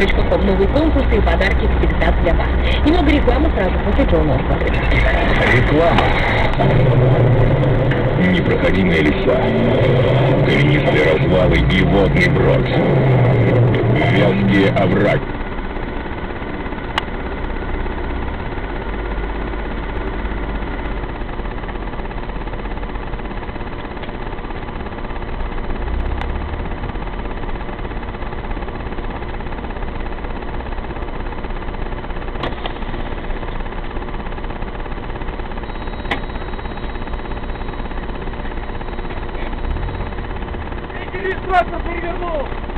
Podster.com. Новые конкурсы и подарки всегда для вас. Немного рекламы сразу после полного смотрим. Реклама. Непроходимые леса, каменистые развалы и водный брод. Вязкие овраги. Регистратор перевернул!